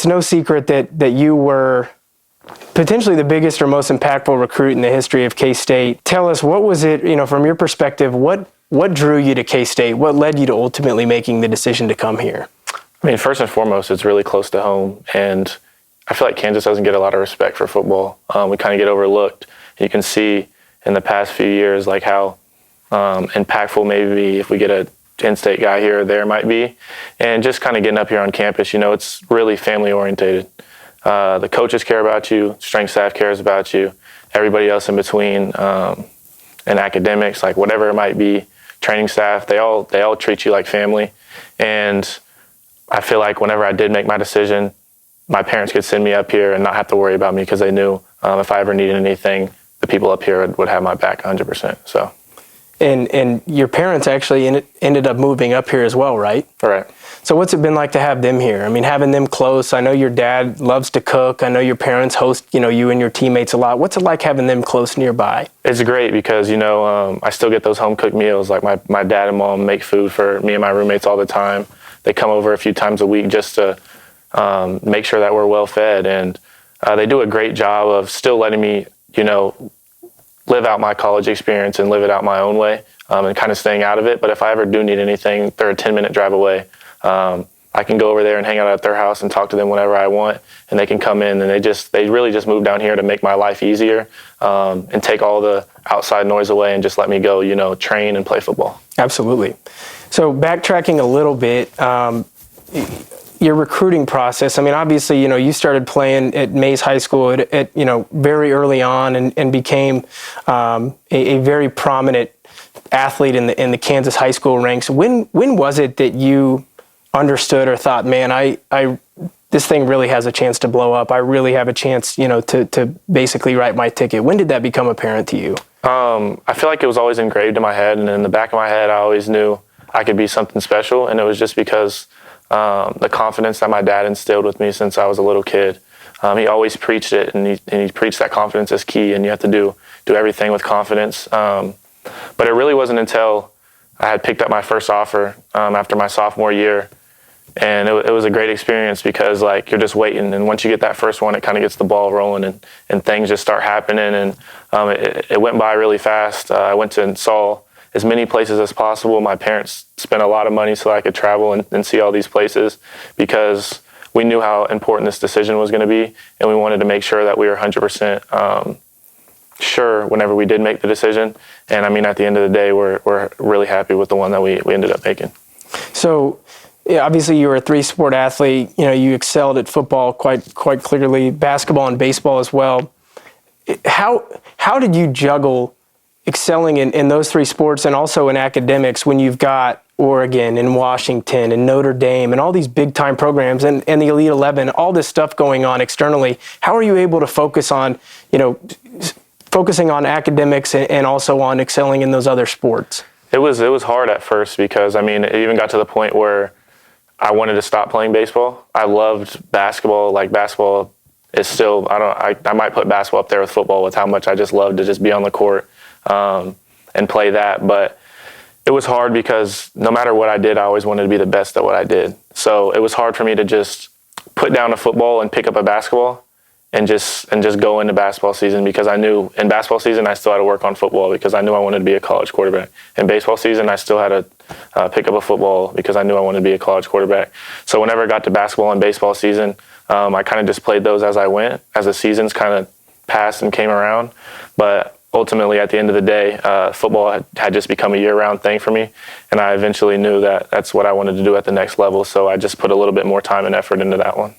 no secret that you were potentially the biggest or most impactful recruit in the history of K-State. Tell us, what was it, from your perspective, what drew you to K-State? What led you to ultimately making the decision to come here? I mean, first and foremost, it's really close to home, and I feel like Kansas doesn't get a lot of respect for football. We kind of get overlooked. You can see in the past few years like how impactful maybe if we get a in-state guy here or there might be. And just kind of getting up here on campus, it's really family-orientated. The coaches care about you, strength staff cares about you, everybody else in between, and academics, like whatever it might be, training staff, they all treat you like family. And I feel like whenever I did make my decision, my parents could send me up here and not have to worry about me because they knew if I ever needed anything, the people up here would have my back 100%. So. And your parents actually ended up moving up here as well, right? Right. So what's it been like to have them here? I mean, having them close. I know your dad loves to cook. I know your parents host, you and your teammates a lot. What's it like having them close nearby? It's great because, I still get those home-cooked meals. Like my dad and mom make food for me and my roommates all the time. They come over a few times a week just to make sure that we're well fed. And they do a great job of still letting me, live out my college experience and live it out my own way and kind of staying out of it. But if I ever do need anything, they're a 10-minute drive away. I can go over there and hang out at their house and talk to them whenever I want, and they can come in, and they really just moved down here to make my life easier and take all the outside noise away and just let me go, train and play football. Absolutely. So backtracking a little bit, your recruiting process. I mean, obviously, you started playing at Mays High School at very early on and became a very prominent athlete in the Kansas high school ranks. When was it that you understood or thought, man, I this thing really has a chance to blow up. I really have a chance, to basically write my ticket. When did that become apparent to you? I feel like it was always engraved in my head, and in the back of my head, I always knew I could be something special, and it was just because the confidence that my dad instilled with me since I was a little kid. He always preached it, and he preached that confidence is key, and you have to do everything with confidence. But it really wasn't until I had picked up my first offer after my sophomore year, and it was a great experience because you're just waiting, and once you get that first one, it kind of gets the ball rolling, and things just start happening, and it went by really fast. I went to and saw as many places as possible. My parents spent a lot of money so I could travel and see all these places because we knew how important this decision was going to be, and we wanted to make sure that we were 100% sure whenever we did make the decision. And I mean, at the end of the day, we're really happy with the one that we ended up making. So obviously you were a 3-sport athlete. You excelled at football quite clearly, basketball and baseball as well. How did you juggle excelling in those 3 sports and also in academics when you've got Oregon and Washington and Notre Dame and all these big-time programs and the Elite 11, all this stuff going on externally? How are you able to focus on, focusing on academics and also on excelling in those other sports? It was hard at first because, I mean, it even got to the point where I wanted to stop playing baseball. I loved basketball. Basketball is still, I might put basketball up there with football with how much I just loved to just be on the court and play that. But it was hard because no matter what I did, I always wanted to be the best at what I did. So it was hard for me to just put down a football and pick up a basketball and just go into basketball season, because I knew in basketball season I still had to work on football because I knew I wanted to be a college quarterback. In baseball season I still had to pick up a football because I knew I wanted to be a college quarterback. So whenever I got to basketball and baseball season, I kind of just played those as I went, as the seasons kind of passed and came around. But ultimately, at the end of the day, football had just become a year-round thing for me, and I eventually knew that that's what I wanted to do at the next level, so I just put a little bit more time and effort into that one.